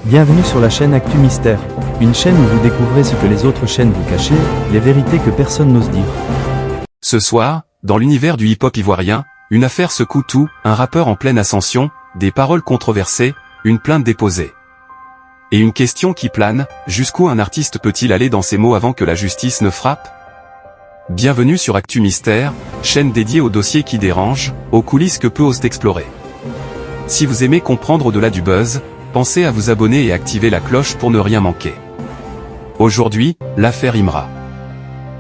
Bienvenue sur la chaîne Actu Mystère, une chaîne où vous découvrez ce que les autres chaînes vous cachent, les vérités que personne n'ose dire. Ce soir, dans l'univers du hip-hop ivoirien, une affaire secoue tout, un rappeur en pleine ascension, des paroles controversées, une plainte déposée. Et une question qui plane, jusqu'où un artiste peut-il aller dans ses mots avant que la justice ne frappe? Bienvenue sur Actu Mystère, chaîne dédiée aux dossiers qui dérangent, aux coulisses que peu osent explorer. Si vous aimez comprendre au-delà du buzz, pensez à vous abonner et activer la cloche pour ne rien manquer. Aujourd'hui, l'affaire Imra.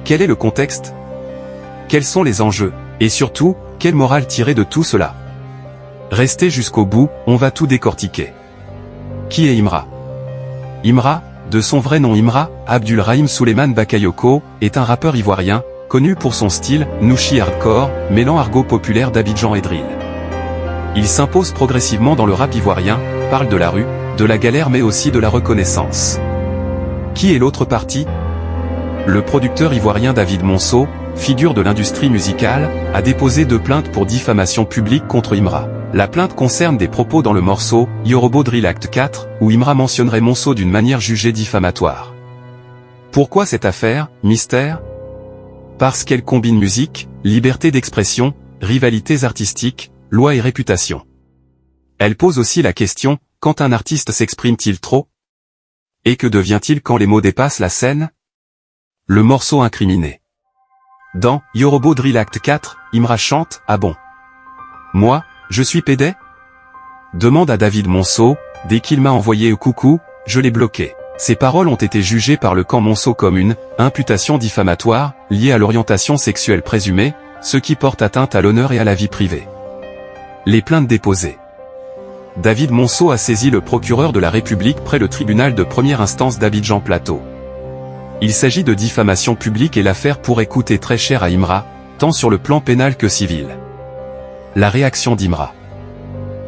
Quel est le contexte? Quels sont les enjeux? Et surtout, quelle morale tirer de tout cela? Restez jusqu'au bout, on va tout décortiquer. Qui est Imra? Imra, de son vrai nom Imra, Abdulrahim Souleymane Bakayoko, est un rappeur ivoirien, connu pour son style, Nouchi hardcore, mêlant argot populaire d'Abidjan et drill. Il s'impose progressivement dans le rap ivoirien, parle de la rue, de la galère mais aussi de la reconnaissance. Qui est l'autre partie? Le producteur ivoirien David Monceau, figure de l'industrie musicale, a déposé 2 plaintes pour diffamation publique contre Imra. La plainte concerne des propos dans le morceau « Yorobo Drill Act 4 » où Imra mentionnerait Monceau d'une manière jugée diffamatoire. Pourquoi cette affaire, mystère? Parce qu'elle combine musique, liberté d'expression, rivalités artistiques, loi et réputation. Elle pose aussi la question, quand un artiste s'exprime-t-il trop? Et que devient-il quand les mots dépassent la scène? Le morceau incriminé. Dans « Yorobo Drill Act 4 », Imra chante « Ah bon? Moi, je suis pédé ?» demande à David Monceau, dès qu'il m'a envoyé au coucou, je l'ai bloqué. Ces paroles ont été jugées par le camp Monceau comme une imputation diffamatoire, liée à l'orientation sexuelle présumée, ce qui porte atteinte à l'honneur et à la vie privée. Les plaintes déposées. David Monceau a saisi le procureur de la République près le tribunal de première instance d'Abidjan Plateau. Il s'agit de diffamation publique et l'affaire pourrait coûter très cher à Imra, tant sur le plan pénal que civil. La réaction d'Imra.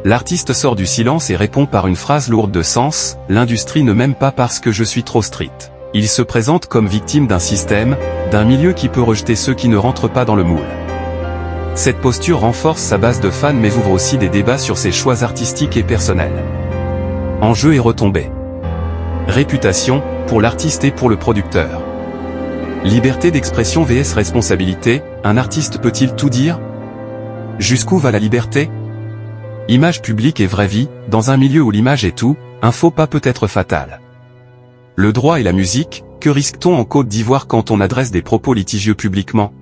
L'artiste sort du silence et répond par une phrase lourde de sens, « L'industrie ne m'aime pas parce que je suis trop strict ». Il se présente comme victime d'un système, d'un milieu qui peut rejeter ceux qui ne rentrent pas dans le moule. Cette posture renforce sa base de fans mais ouvre aussi des débats sur ses choix artistiques et personnels. Enjeux et retombées. Réputation, pour l'artiste et pour le producteur. Liberté d'expression vs responsabilité, un artiste peut-il tout dire? Jusqu'où va la liberté? Image publique et vraie vie, dans un milieu où l'image est tout, un faux pas peut être fatal. Le droit et la musique, que risque-t-on en Côte d'Ivoire quand on adresse des propos litigieux publiquement?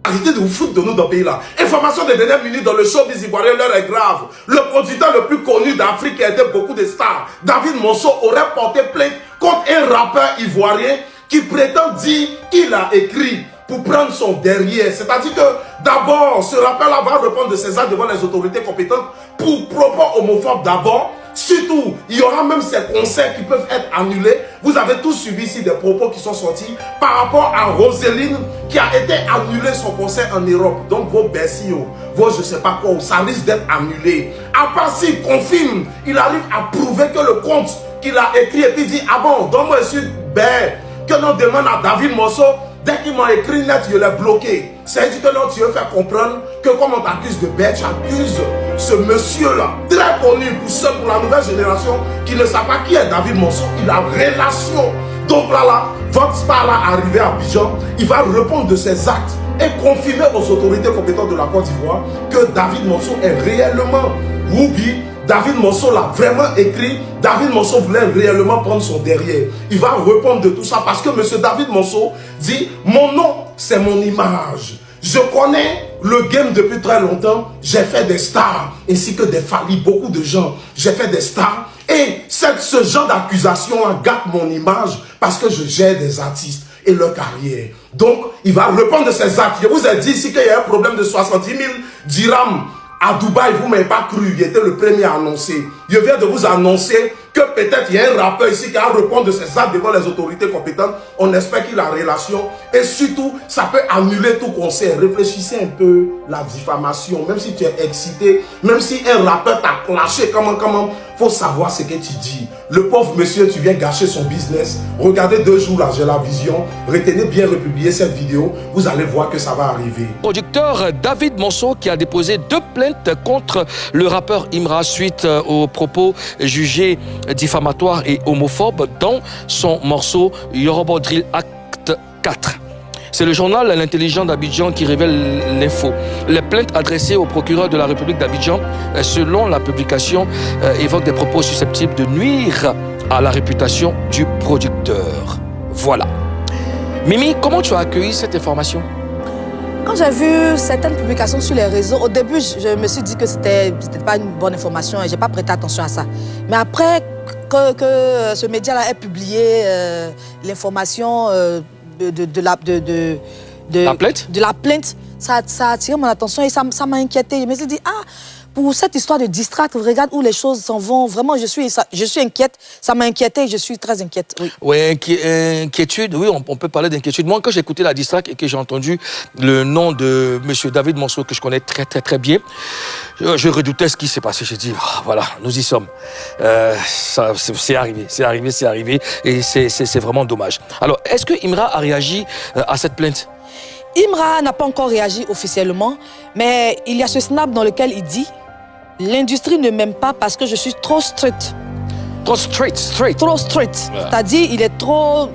Arrêtez de vous foutre de nous dans le pays là. Information des dernières minutes dans le show des Ivoiriens, l'heure est grave. Le producteur le plus connu d'Afrique qui a aidé beaucoup de stars, David Monceau, aurait porté plainte contre un rappeur ivoirien qui prétend dire qu'il a écrit pour prendre son derrière. C'est-à-dire que d'abord, ce rappeur-là va répondre de ses actes devant les autorités compétentes pour propos homophobes d'abord. Surtout, il y aura même ces concerts qui peuvent être annulés. Vous avez tous suivi ici des propos qui sont sortis par rapport à Roseline qui a été annulé son concert en Europe. Donc vos Bercy, vos je sais pas quoi, ça risque d'être annulé. À part s'il confirme, il arrive à prouver que le compte qu'il a écrit et puis dit, ah bon, donne-moi ici, que l'on demande à David Monceau. Dès qu'il m'a écrit net, je l'ai bloqué. C'est-à-dire que non, tu veux faire comprendre que comme on t'accuse de bête, tu accuses ce monsieur-là, très connu pour la nouvelle génération qui ne savent pas qui est David Monceau. Il a relation. Donc là, votre star là arrivé à Abidjan, il va répondre de ses actes et confirmer aux autorités compétentes de la Côte d'Ivoire que David Monceau est réellement Ruby. David Monceau l'a vraiment écrit. David Monceau voulait réellement prendre son derrière. Il va répondre de tout ça parce que M. David Monceau dit « Mon nom, c'est mon image. Je connais le game depuis très longtemps. J'ai fait des stars ainsi que des Fally, beaucoup de gens. J'ai fait des stars. Et ce genre d'accusation gâte mon image parce que je gère des artistes et leur carrière. Donc, il va répondre de ses actes. Je vous ai dit ici qu'il y a un problème de 70 000 dirhams. À Dubaï, vous ne m'avez pas cru, il était le premier à annoncer. Je viens de vous annoncer que peut-être il y a un rappeur ici qui va répondre de ses actes devant les autorités compétentes. On espère qu'il a relation. Et surtout, ça peut annuler tout concert. Réfléchissez un peu la diffamation. Même si tu es excité, même si un rappeur t'a clashé, comment, faut savoir ce que tu dis. Le pauvre monsieur, tu viens gâcher son business. Regardez 2 jours là, j'ai la vision. Retenez bien republier cette vidéo. Vous allez voir que ça va arriver. Producteur David Monceau qui a déposé 2 plaintes contre le rappeur Imra suite aux propos jugés diffamatoire et homophobe dans son morceau Yoruba Drill Acte 4. C'est le journal L'Intelligent d'Abidjan qui révèle l'info. Les plaintes adressées au procureur de la République d'Abidjan, selon la publication, évoquent des propos susceptibles de nuire à la réputation du producteur. Voilà. Mimi, comment tu as accueilli cette information? Quand j'ai vu certaines publications sur les réseaux, au début, je me suis dit que c'était pas une bonne information et j'ai pas prêté attention à ça. Mais après que ce média-là ait publié l'information de la plainte, ça a attiré mon attention et ça m'a inquiété. Je me suis dit, pour cette histoire de distract, regarde où les choses s'en vont. Vraiment, je suis inquiète. Ça m'a inquiété et je suis très inquiète. Oui, inquiétude. Oui, on peut parler d'inquiétude. Moi, quand j'ai écouté la distract et que j'ai entendu le nom de M. David Monceau, que je connais très, très, très bien, je redoutais ce qui s'est passé. J'ai dit, voilà, nous y sommes. C'est arrivé. Et c'est vraiment dommage. Alors, est-ce que Imra a réagi à cette plainte? Imra n'a pas encore réagi officiellement, mais il y a ce snap dans lequel il dit « L'industrie ne m'aime pas parce que je suis trop strict. » Trop strict. Trop strict. Ouais. C'est-à-dire, il est trop...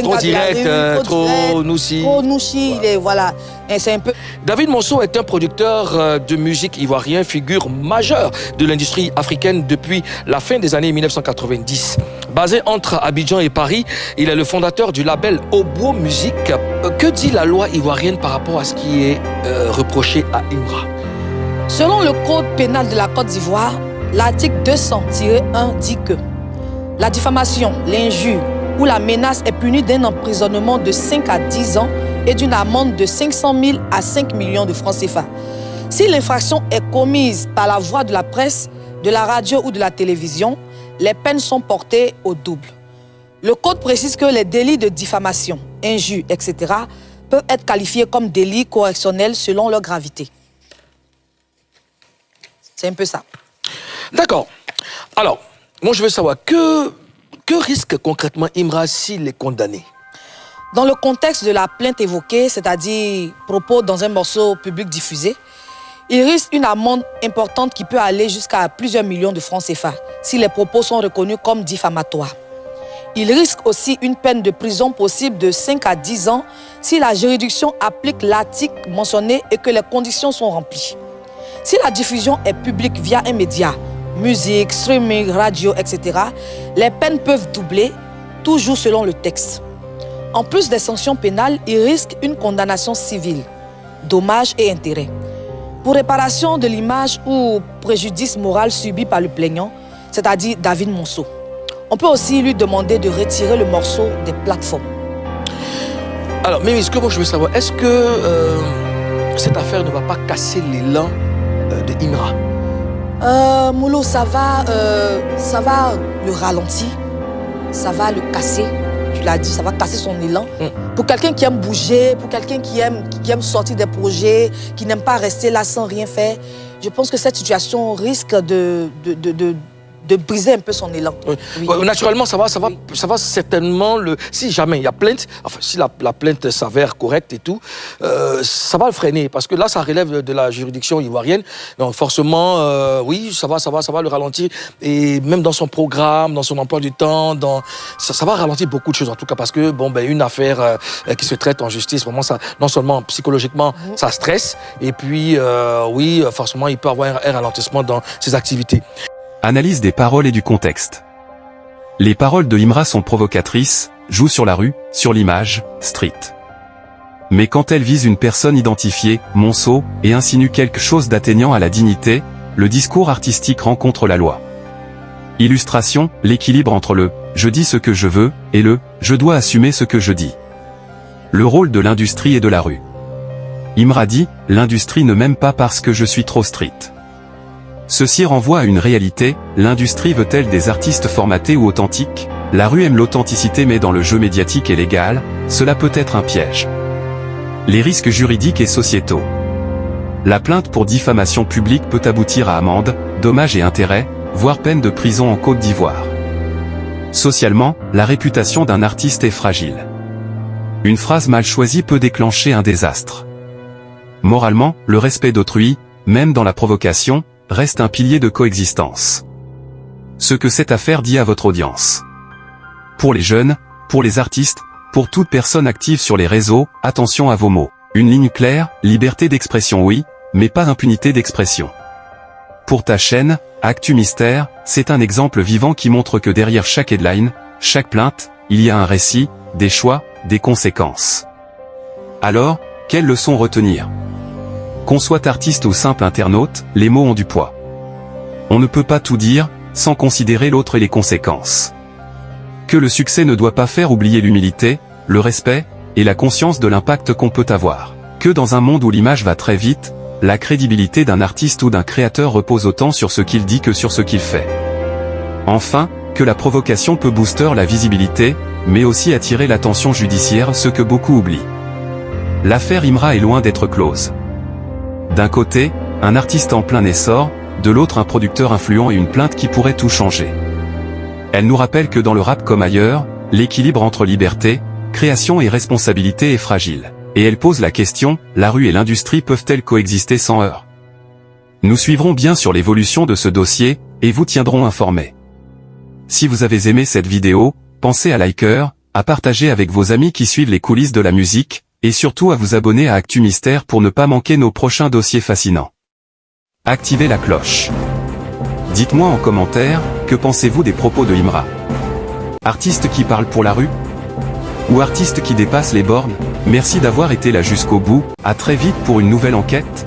trop direct, trop noussi. Trop noussi, ouais. Voilà. Et c'est un peu... David Monceau est un producteur de musique ivoirien, figure majeure de l'industrie africaine depuis la fin des années 1990. Basé entre Abidjan et Paris, il est le fondateur du label Obo Musique. Que dit la loi ivoirienne par rapport à ce qui est reproché à Imra? Selon le code pénal de la Côte d'Ivoire, l'article 200-1 dit que la diffamation, l'injure ou la menace est punie d'un emprisonnement de 5 à 10 ans et d'une amende de 500 000 à 5 millions de francs CFA. Si l'infraction est commise par la voie de la presse, de la radio ou de la télévision, les peines sont portées au double. Le code précise que les délits de diffamation, injure, etc. peuvent être qualifiés comme délits correctionnels selon leur gravité. C'est un peu ça. D'accord. Alors, moi je veux savoir, que risque concrètement Imra s'il est condamné? Dans le contexte de la plainte évoquée, c'est-à-dire propos dans un morceau public diffusé, il risque une amende importante qui peut aller jusqu'à plusieurs millions de francs CFA si les propos sont reconnus comme diffamatoires. Il risque aussi une peine de prison possible de 5 à 10 ans si la juridiction applique l'article mentionné et que les conditions sont remplies. Si la diffusion est publique via un média, musique, streaming, radio, etc., les peines peuvent doubler, toujours selon le texte. En plus des sanctions pénales, il risque une condamnation civile, dommages et intérêts. Pour réparation de l'image ou préjudice moral subi par le plaignant, c'est-à-dire David Monceau. On peut aussi lui demander de retirer le morceau des plateformes. Alors, mais ce que moi je veux savoir, est-ce que cette affaire ne va pas casser l'élan de Imra? Moulou, ça va le ralentir, ça va le casser. Tu l'as dit, ça va casser son élan. Pour quelqu'un qui aime bouger, pour quelqu'un qui aime sortir des projets, qui n'aime pas rester là sans rien faire, je pense que cette situation risque de briser un peu son élan. Oui. Oui. Naturellement, ça va certainement si jamais il y a plainte, enfin si la plainte s'avère correcte et tout, ça va le freiner parce que là, ça relève de la juridiction ivoirienne. Donc forcément, oui, ça va le ralentir et même dans son programme, dans son emploi du temps, ça va ralentir beaucoup de choses en tout cas parce que une affaire qui se traite en justice, vraiment ça, non seulement psychologiquement, ça stresse et puis oui, forcément, il peut avoir un ralentissement dans ses activités. Analyse des paroles et du contexte. Les paroles de Imra sont provocatrices, jouent sur la rue, sur l'image, street. Mais quand elles visent une personne identifiée, Monceau, et insinuent quelque chose d'atteignant à la dignité, le discours artistique rencontre la loi. Illustration, l'équilibre entre le « je dis ce que je veux » et le « je dois assumer ce que je dis ». Le rôle de l'industrie et de la rue. Imra dit « l'industrie ne m'aime pas parce que je suis trop strict ». Ceci renvoie à une réalité, l'industrie veut-elle des artistes formatés ou authentiques? La rue aime l'authenticité mais dans le jeu médiatique et légal, cela peut être un piège. Les risques juridiques et sociétaux. La plainte pour diffamation publique peut aboutir à amende, dommages et intérêts, voire peine de prison en Côte d'Ivoire. Socialement, la réputation d'un artiste est fragile. Une phrase mal choisie peut déclencher un désastre. Moralement, le respect d'autrui, même dans la provocation, reste un pilier de coexistence. ce que cette affaire dit à votre audience. Pour les jeunes, pour les artistes, pour toute personne active sur les réseaux, attention à vos mots. Une ligne claire, liberté d'expression oui, mais pas impunité d'expression. Pour ta chaîne, Actu Mystère, c'est un exemple vivant qui montre que derrière chaque headline, chaque plainte, il y a un récit, des choix, des conséquences. Alors, quelles leçons retenir? Qu'on soit artiste ou simple internaute, les mots ont du poids. On ne peut pas tout dire, sans considérer l'autre et les conséquences. Que le succès ne doit pas faire oublier l'humilité, le respect, et la conscience de l'impact qu'on peut avoir. Que dans un monde où l'image va très vite, la crédibilité d'un artiste ou d'un créateur repose autant sur ce qu'il dit que sur ce qu'il fait. Enfin, que la provocation peut booster la visibilité, mais aussi attirer l'attention judiciaire, ce que beaucoup oublient. L'affaire Imra est loin d'être close. D'un côté, un artiste en plein essor, de l'autre un producteur influent et une plainte qui pourrait tout changer. Elle nous rappelle que dans le rap comme ailleurs, l'équilibre entre liberté, création et responsabilité est fragile. Et elle pose la question, la rue et l'industrie peuvent-elles coexister sans heurts? Nous suivrons bien sur l'évolution de ce dossier, et vous tiendrons informés. Si vous avez aimé cette vidéo, pensez à liker, à partager avec vos amis qui suivent les coulisses de la musique, et surtout à vous abonner à Actu Mystère pour ne pas manquer nos prochains dossiers fascinants. Activez la cloche. Dites-moi en commentaire, que pensez-vous des propos de Imra? Artiste qui parle pour la rue? Ou artiste qui dépasse les bornes? Merci d'avoir été là jusqu'au bout, à très vite pour une nouvelle enquête.